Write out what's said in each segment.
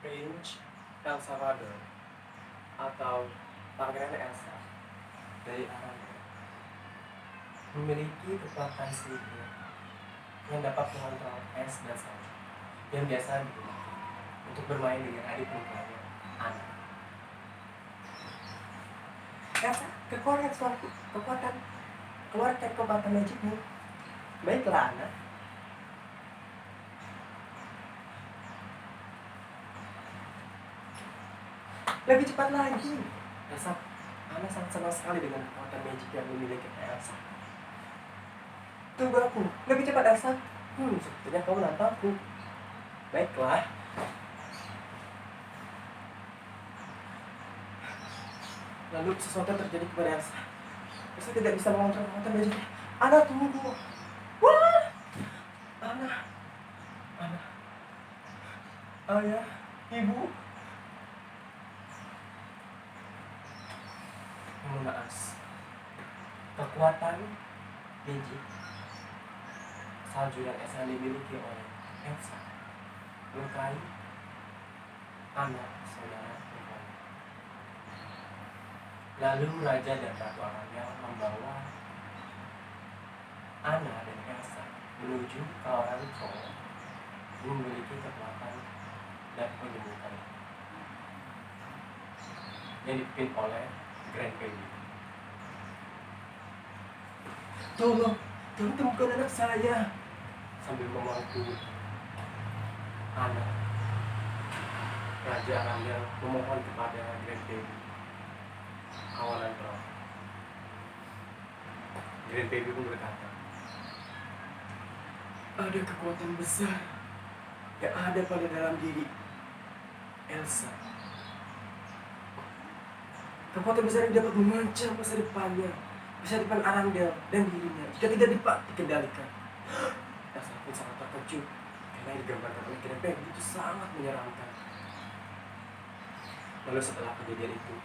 Prince El Salvador atau Pangeran Elsa dari Arabia memiliki kekuatan sihir yang dapat mengontrol es dan salju yang biasa digunakan untuk bermain dengan adik perempuannya, Anna. Elsa, kekuatan keluarkan kekuatan magicmu. Baiklah, Anna. Lebih cepat lagi. Elsa, Anna sangat senang sekali dengan kekuatan magic yang dimiliki Elsa. Tunggu aku, lebih cepat Elsa. Sepertinya kau menantangku. Baiklah. Lalu sesuatu terjadi kepada Elsa. Elsa tidak bisa mengontrol kekuatan magicnya. Anna, tunggu. Wah! Anna. Ayah, ibu. Naas. Kekuatan magic salju yang Elsa dimiliki oleh Elsa melukai anak saudara perempuan. Lalu Raja dan Ratu Arabia membawa Anna dan Elsa menuju ke orang tua yang memiliki kekuatan dan menyembuhkan yang dipimpin oleh Grand Baby. Tolong temukan anak saya, sambil memangku anak. Raja Arabia memohon kepada Grand Baby kawalan roh. Grand Baby pun berkata, ada kekuatan besar yang ada pada dalam diri Elsa. Kekuatan besar yang dapat mengancam masa depannya, masa depan Arendelle dan dirinya jika tidak dikendalikan. Elsa pun sangat terkejut karena yang digambarkan oleh Grand Baby itu sangat menyeramkan. Lalu setelah kejadian itu,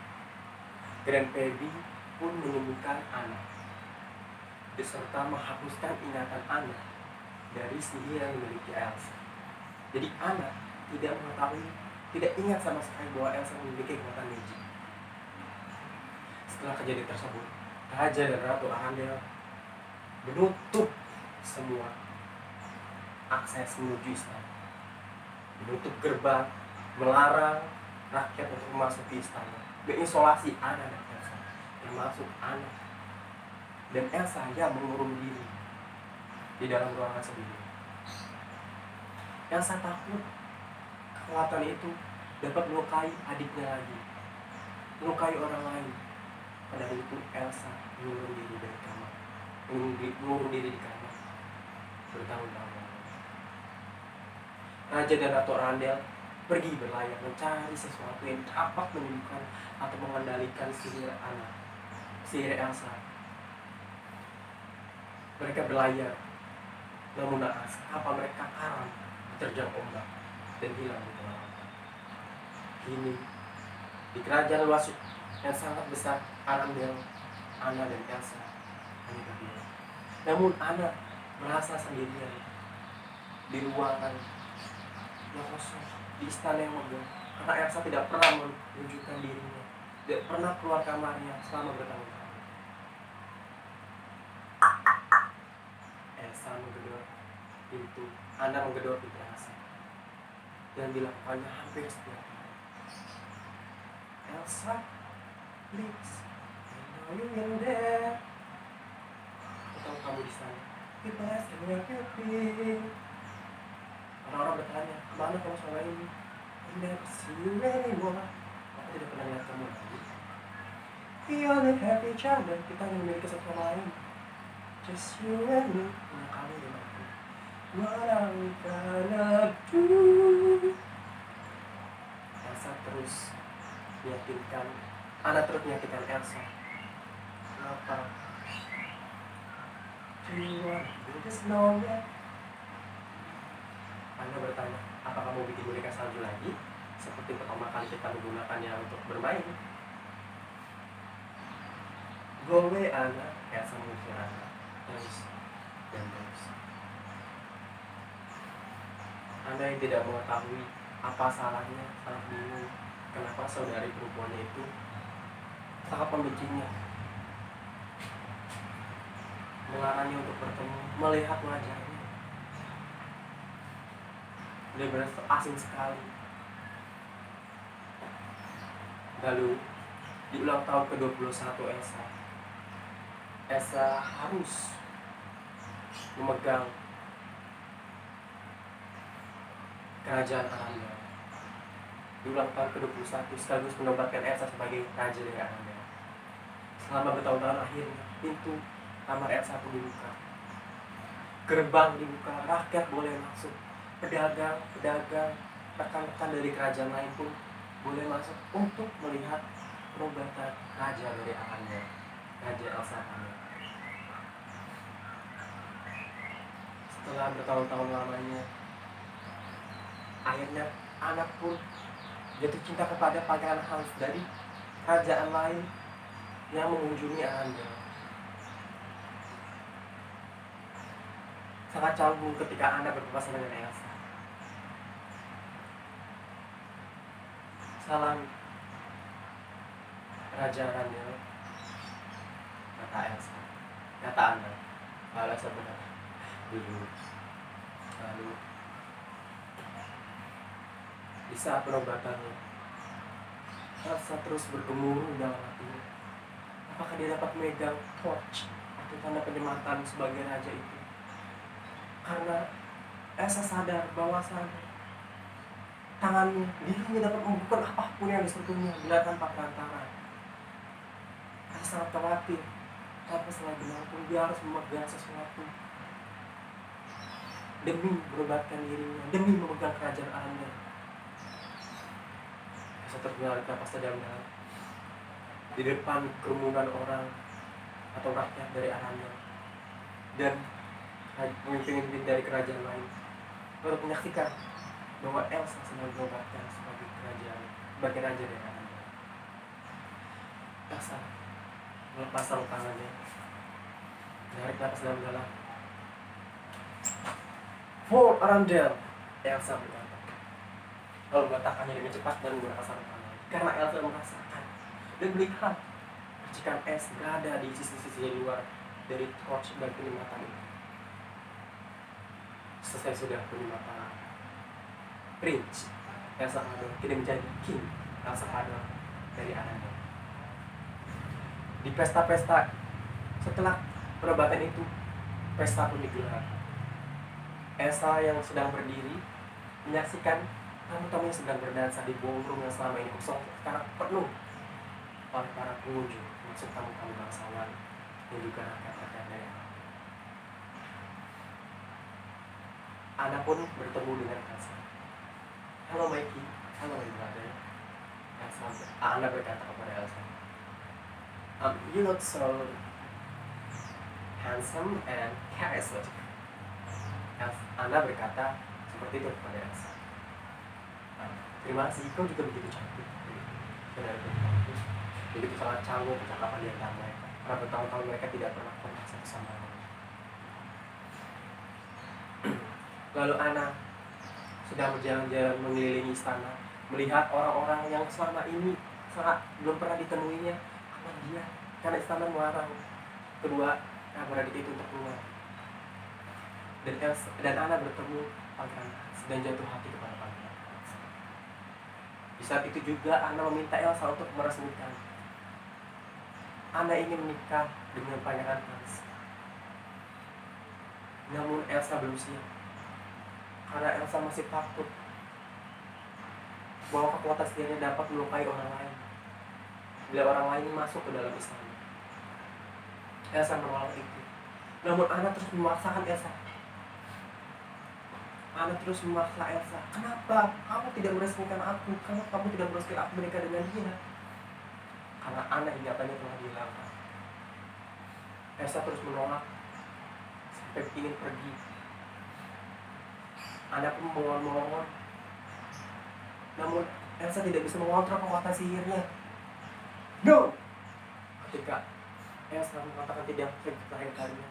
Grand Baby pun menyembuhkan Anna beserta menghapuskan ingatan Anna dari sihir yang dimiliki Elsa. Jadi Anna tidak mengetahui, tidak ingat sama sekali bahwa Elsa memiliki kekuatan magic. Setelah kejadian tersebut, Raja dan Ratu Arendelle menutup semua akses menuju istana, menutup gerbang, melarang rakyat untuk memasuki istana, mengisolasi Anna dan Elsa, termasuk Anna dan Elsa yang mengurung diri di dalam ruangan sendiri. Elsa takut kekuatan itu dapat melukai adiknya lagi, melukai orang lain. Padahal itu Elsa mengurung diri dari kamar, mengurung diri di kamar bertahun-tahun. Raja dan Ratu Arendelle pergi berlayar mencari sesuatu yang dapat menyembuhkan atau mengendalikan sihir Anna, sihir Elsa. Mereka berlayar, namun naas kapal mereka karam diterjang ombak dan hilang di tengah lautan. Kini di kerajaan luas yang sangat besar Arendelle, Anna dan Elsa hanya berdua. Namun Anna merasa sendirian di ruangan yang kosong, di istana yang megah, karena Elsa tidak pernah menunjukkan dirinya, tidak pernah keluar kamarnya selama bertahun-tahun. Elsa menggedor pintu, Anna menggedor pintu Elsa, dan dilakukannya hampir setiap hari. Elsa, please, I know you in there. Aku tahu kamu di sana. People asking where you've been. Orang-orang bertanya, kemana kamu selama ini? I never see you anymore. Aku tidak pernah lihat kamu lagi. We only have each other. Kita hanya memiliki satu sama lain. Just you and me. Hanya kamu dan aku. What are we gonna do? Elsa terus meyakinkan, Anna terus meyakinkan Elsa. Kenapa? Do you want to do this now yet? Anna bertanya, apa kamu bikin boneka salju lagi? Seperti pertama kali kita menggunakannya untuk bermain. Go away Anna, Elsa mengusir Anna terus dan terus. Anna yang tidak mengetahui Apa salahnya, sangat bingung kenapa saudari perempuannya itu sangat membencinya, melarangnya untuk bertemu, melihat wajahnya. Dia berasa asing sekali. Lalu di ulang tahun ke-21 Elsa harus memegang kerajaan Aranda. Di ulang tahun ke-21 sekaligus menobatkan Elsa sebagai raja dari Aranda. Selama bertahun-tahun akhirnya pintu kamar Elsa pun dibuka, gerbang dibuka, rakyat boleh masuk, pedagang, rekan-rekan dari kerajaan lain pun boleh masuk untuk melihat penobatan raja dari Aranda, Raja Elsa Aranda. Setelah bertahun-tahun lamanya, akhirnya anak pun jatuh cinta kepada pangeran Hans dari kerajaan lain yang mengunjungi Aranda. Sangat canggung ketika anak berpapasan dengan Elsa. Salam Raja Aranda, kata Elsa. Kata anak, kalau sebenarnya dulu. Lalu di saat penobatannya, Elsa terus bergemuruh dalam hatinya. Apakah dia dapat memegang torch atau tanda penyematan sebagai raja itu? Karena Elsa sadar bahwasannya tangannya, dirinya dapat membuka apapun yang disentuhnya bila tanpa perantara. Elsa sangat khawatir, tapi setelah benar pun dia harus memegang sesuatu demi merobatkan dirinya, demi memegang kerajaan Aranda. Elsa terdengar napas dalam-dalam di depan kerumunan orang atau rakyat dari Aranda dan pemimpin-pemimpin dari kerajaan lain baru menyaksikan bahwa Elsa sedang dinobatkan sebagai raja dari Aranda. Elsa melepas sarung tangannya, menarik napas dalam-dalam. For Arundel, Elsa berkata, lalu meletakkannya dengan cepat dan menggunakan sarung tangan. Karena Elsa merasakan dan melihat percikan es berada di sisi-sisi luar dari torch dan penyematan itu. Selesai sudah penyematan Prince Elsa Pador kini menjadi King Elsa Pador dari Aranda. Di pesta-pesta setelah penobatan itu, pesta pun digelar. Elsa yang sedang berdiri menyaksikan tamu-tamu yang sedang berdansa di ballroom yang selama ini kosong sekarang penuh oleh para pengunjung, maksud tamu-tamu bangsawan dan juga rakyat-rakyat daerah. Ana pun bertemu dengan Elsa. Halo Mikey, halo my brother. Ana berkata kepada Elsa, you look so handsome and charismatic. Ana berkata seperti itu kepada Elsa. Terima kasih, kau juga begitu cantik. Begitu sangat canggung percakapan di antara mereka. Karena bertahun-tahun mereka tidak pernah kontak satu sama lain. Lalu Ana sedang berjalan-jalan mengelilingi istana, melihat orang-orang yang selama ini sangat belum pernah ditemuinya karena istana melarang kedua adik itu untuk keluar. Dan Ana bertemu pangeran dan jatuh hati kepada pangeran. Di saat itu juga Ana meminta Elsa untuk meresmikan. Ana ingin menikah dengan pangeran Hans. Namun Elsa belum siap. Karena Elsa masih takut bahwa kekuatan sendirinya dapat melukai orang lain bila orang lain masuk ke dalam istana. Elsa menolak itu. Namun Ana terus memaksakan Elsa. Ana terus memaksa Elsa. Kenapa kamu tidak meresmikan aku? Kenapa kamu tidak meresmikan aku menikah dengan dia? Karena Ana ingatannya telah dihilangkan. Elsa terus menolak sampai ingin pergi. Ana pun mohon-mohon. Namun Elsa tidak bisa mengontrol kekuatan sihirnya. No! Ketika Elsa mengatakan tidak terakhir kalinya,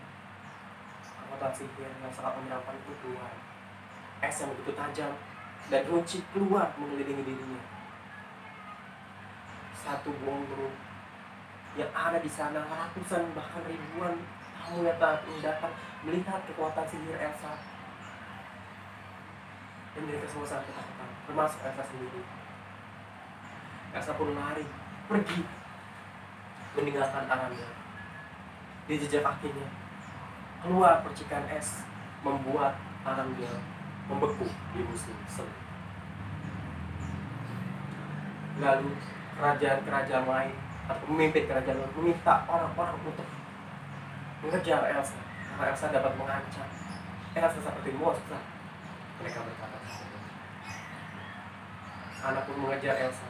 kekuatan sihir yang sangat menyeramkan itu keluar. Es yang begitu tajam dan kunci keluar mengelilingi dirinya. Satu ballroom yang ada di sana, ratusan bahkan ribuan tamu yang datang melihat kekuatan sihir Elsa. Dan mereka semua sangat ketakutan, termasuk Elsa sendiri. Elsa pun lari, pergi, meninggalkan Aranda. Di jejak kakinya keluar percikan es, membuat Aranda membeku di musim semi. Lalu kerajaan-kerajaan lain atau pemimpin kerajaan lain meminta orang-orang untuk mengejar Elsa karena Elsa dapat mengancam Elsa seperti monster. Mereka berkata, anak pun mengejar Elsa.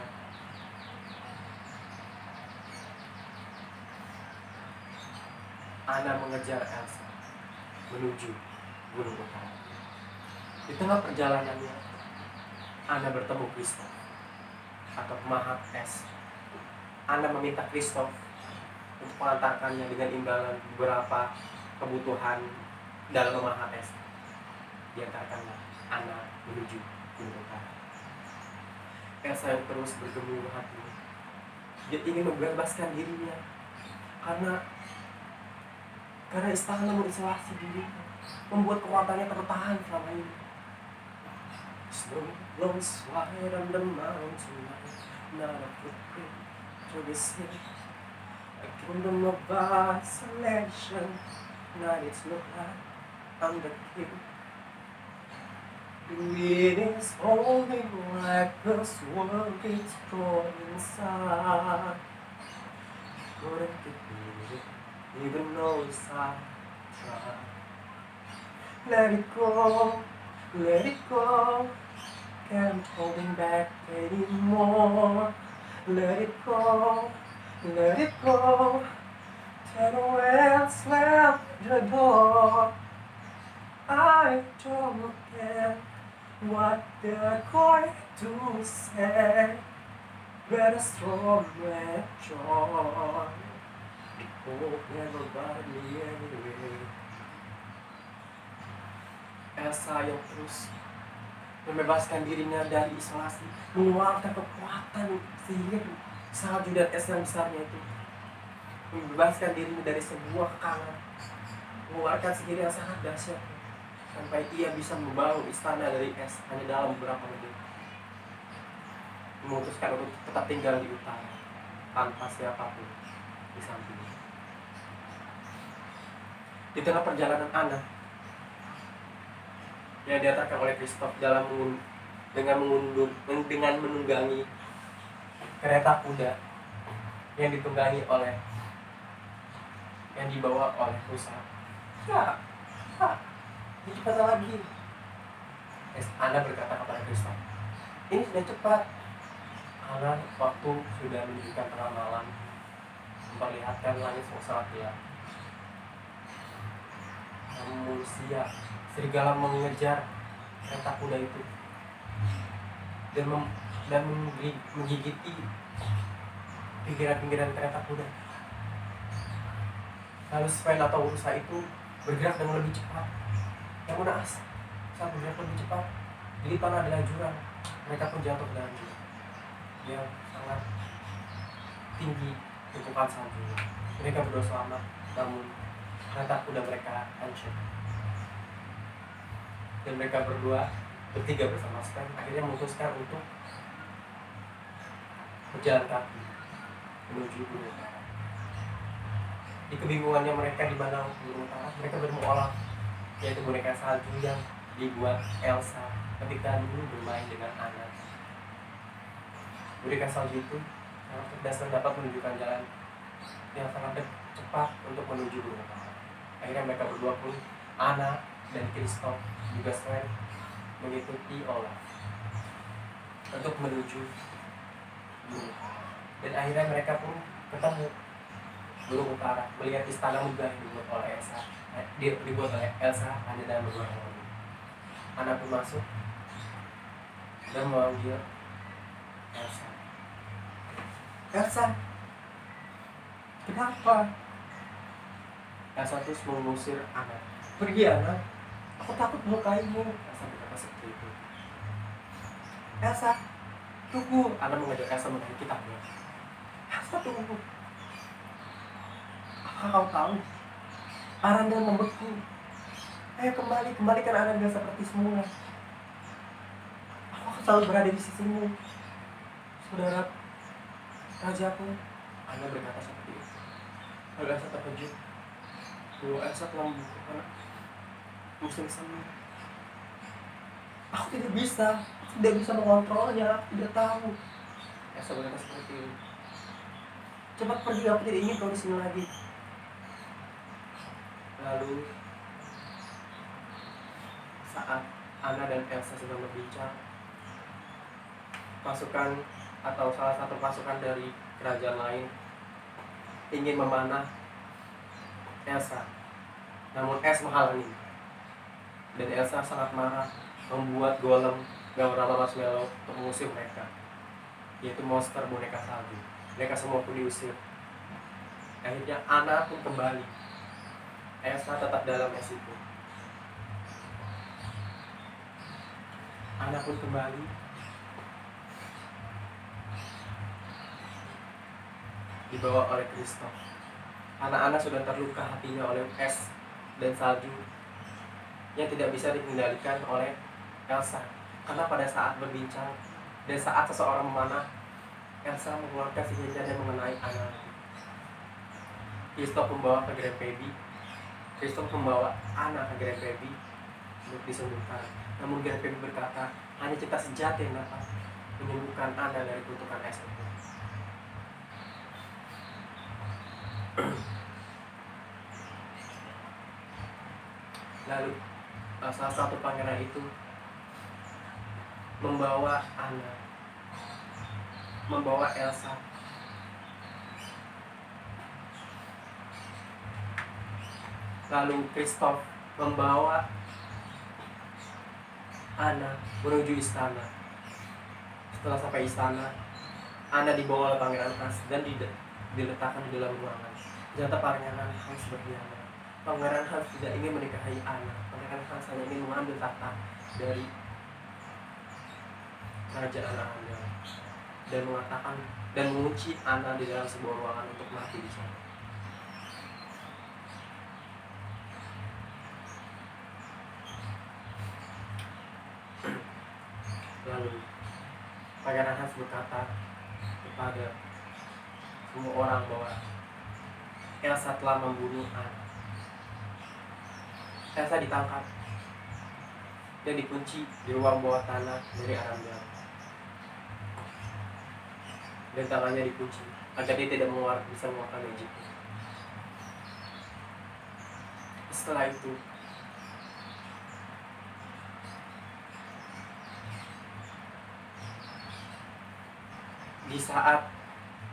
Anna mengejar Elsa menuju Gunung Utara. Di tengah perjalanannya, Anna bertemu Kristoff atau pemahat es. Anna meminta Kristoff untuk mengantarkannya dengan imbalan beberapa kebutuhan dalam pemahat es. Diantarkanlah Anna menuju Gunung Utara. Elsa yang terus bergemuruh hati. Dia ingin membebaskan dirinya karena istana mengisolasi dirinya, membuat kekuatannya tertahan selama ini. Snow blows wide on the mountain, not a footprint to be seen. A kingdom of isolation, night it's look like I'm the king. The wind is holding like this world is torn inside. Couldn't get rid, even though I tried. Let it go, let it go. Can't hold him back anymore. Let it go, let it go. Tell the world slam the door. I don't care what they're going to say. Better strong and joy. Hope never got me anyway. Elsa yang terus membebaskan dirinya dari isolasi, mengeluarkan kekuatan sihir salju dan es yang besarnya itu, membebaskan dirinya dari sebuah kekangan, mengeluarkan sihir yang sangat dahsyat sampai ia bisa membangun istana dari es hanya dalam beberapa menit. Memutuskan untuk tetap tinggal di utara tanpa siapapun di sampingnya. Di tengah perjalanan Anna yang diantarkan oleh Kristoff dengan menunggangi kereta kuda yang dibawa oleh rusa. Ini cepat lagi. Anna berkata kepada Kristoff, ini sudah cepat. Karena waktu sudah menunjukkan tengah malam, memperlihatkan langit sangat gelap. Namun siap, serigala mengejar kereta kuda itu dan menggigiti pinggiran-pinggiran kereta kuda. Lalu Sven atau rusa itu bergerak dengan lebih cepat. Yang naas saat bergerak lebih cepat, di depan adalah jurang. Mereka pun jatuh ke dalam jurang yang sangat tinggi tumpukan salju. Mereka berdua selamat, namun kereta kuda mereka hancur. Dan mereka berdua bertiga bersama Sven akhirnya memutuskan untuk berjalan kaki menuju Gunung Utara. Di kebingungannya mereka di mana Gunung Utara, mereka bertemu Olaf, yaitu boneka salju yang dibuat Elsa ketika dulu bermain dengan Anna. Boneka salju itu sangat cerdas dan dapat menunjukkan jalan yang sangat cepat untuk menuju Gunung Utara. Akhirnya mereka berdua pun, Anna dan Kristoff juga Sven, mengikuti Olaf untuk menuju Gunung Utara. Dan akhirnya mereka pun ketemu Gunung Utara, melihat istana megah yang dibuat oleh Elsa hanya dalam beberapa menit. Anna pun masuk dan memanggil Elsa. Elsa, kenapa? Elsa terus mengusir Anna. Pergi Anna, aku takut melukaimu. Elsa berkata seperti itu. Elsa, tunggu. Ana mengajak Elsa menaiki kitabnya. Elsa, tunggu. Apakah kau tahu? Aranda membeku. Ayo kembalikan Aranda seperti semula. Aku akan selalu berada di sisimu, saudara rajaku. Ana berkata seperti itu. Lalu Elsa terkejut. Elsa telah membukukan musim semi. Aku tidak bisa mengontrolnya. Aku tidak tahu. Elsa berkata seperti itu. Cepat pergi, aku tidak ingin kau di sini lagi. Lalu saat Ana dan Elsa sedang berbincang, pasukan atau salah satu pasukan dari kerajaan lain ingin memanah Elsa, namun es menghalangi. Dan Elsa sangat marah, membuat golem yang bernama Marshmallow untuk mengusir mereka, yaitu monster boneka salju. Mereka semua pun diusir. Akhirnya Ana pun kembali. Elsa tetap dalam es itu. Ana pun kembali. Dibawa oleh Kristof. Anak-anak sudah terluka hatinya oleh es dan salju yang tidak bisa dikendalikan oleh Elsa. Karena pada saat berbincang dan saat seseorang memanah, Elsa mengeluarkan sihirnya mengenai anak. Kristof membawa ke Grand Baby. Kristof membawa anak ke Grand Baby untuk disembuhkan. Namun Grand Baby berkata, hanya cinta sejati yang dapat menyembuhkan Anda dari kutukan es itu. Lalu salah satu pangeran itu membawa Elsa lalu Kristof membawa Ana menuju istana. Setelah sampai istana, Ana dibawa oleh pangeran Hans dan diletakkan di dalam ruangan. Ternyata pangeran Hans berkhianat. Pangeran Hans tidak ingin menikahi Ana. Pangeran Hans hanya ingin mengambil tahta dari kerajaan Ana dan mengatakan dan mengunci Ana di dalam sebuah ruangan untuk mati di sana. Lalu pangeran Hans berkata kepada semua orang bahwa Elsa telah membunuh Ana. Elsa ditangkap dan dikunci di ruang bawah tanah dari Aranda. Dan tangannya dikunci agar dia tidak bisa mengeluarkan magicnya. Setelah itu di saat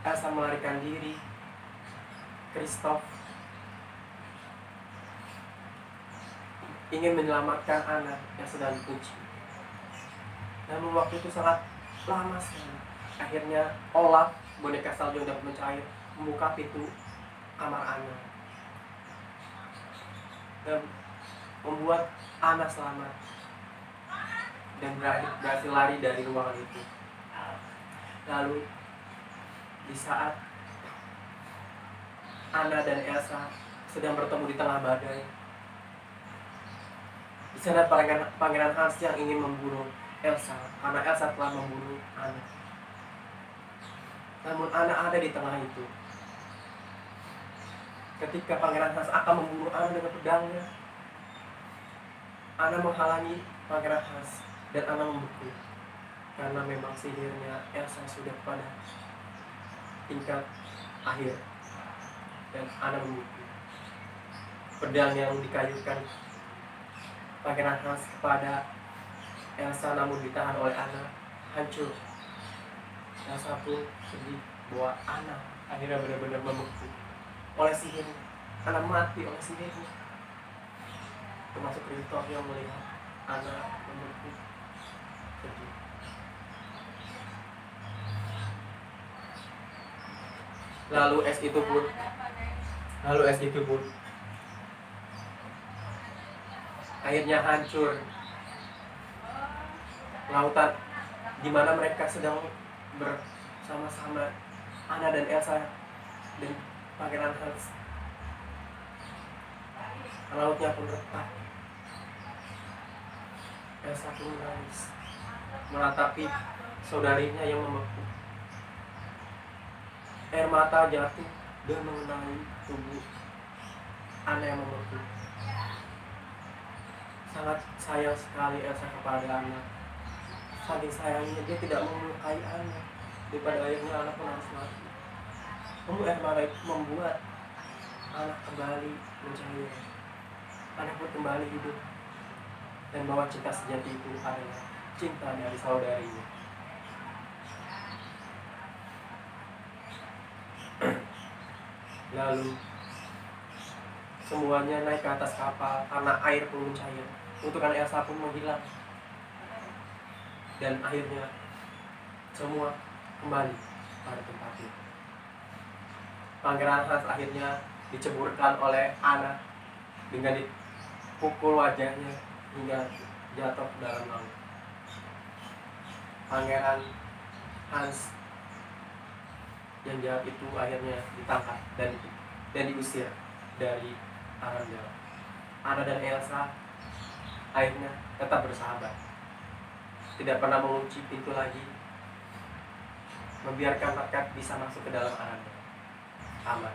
Elsa melarikan diri, Kristof ingin menyelamatkan anak yang sedang dikunci. Namun waktu itu sangat lama sekali. Akhirnya Olaf, boneka salju yang dapat mencair, membuka pintu kamar Ana dan membuat Ana selamat dan berhasil lari dari ruangan itu. Lalu di saat Ana dan Elsa sedang bertemu di tengah badai, di sana pangeran Hans yang ingin membunuh Elsa karena Elsa telah membunuh Ana. Namun Ana ada di tengah itu. Ketika pangeran Hans akan membunuh Ana dengan pedangnya, Ana menghalangi pangeran Hans dan Ana membeku. Karena memang sihirnya Elsa sudah pada tingkat akhir dan Ana membeku. Pedang yang dikayukan pangeran Hans kepada Elsa namun ditahan oleh Ana hancur. Elsa pun sedih bahwa Ana akhirnya benar-benar membeku oleh sihir. Ana mati oleh sihirnya. Termasuk Kristof yang melihat Ana membeku sedih. Lalu es itu pun akhirnya hancur. Lautan di mana mereka sedang bersama-sama, Anna dan Elsa dan Pangeran Hans. Lautnya pun retak. Elsa pun menangis meratapi saudarinya yang membeku. Air mata jatuh dan mengenai tubuh Anna yang membeku. Sangat sayang sekali Elsa kepada Anna. Saking sayangnya dia tidak melukai Anna. Daripada akhirnya Anna pun harus mati. Namun air mata itu membuat Anna kembali mencair. Anna pun kembali hidup. Dan bahwa cinta sejati itu adalah cinta dari saudarinya. Lalu semuanya naik ke atas kapal karena air pun mencair. Untukan Elsa pun menghilang. Dan akhirnya semua kembali pada tempatnya. Pangeran Hans akhirnya diceburkan oleh Anna dengan dipukul wajahnya hingga jatuh ke dalam laut. Pangeran Hans yang jahat itu akhirnya ditangkap dan diusir dari Arendelle. Anna dan Elsa akhirnya tetap bersahabat, tidak pernah mengunci pintu lagi, membiarkan rakyat bisa masuk ke dalam Arendelle aman.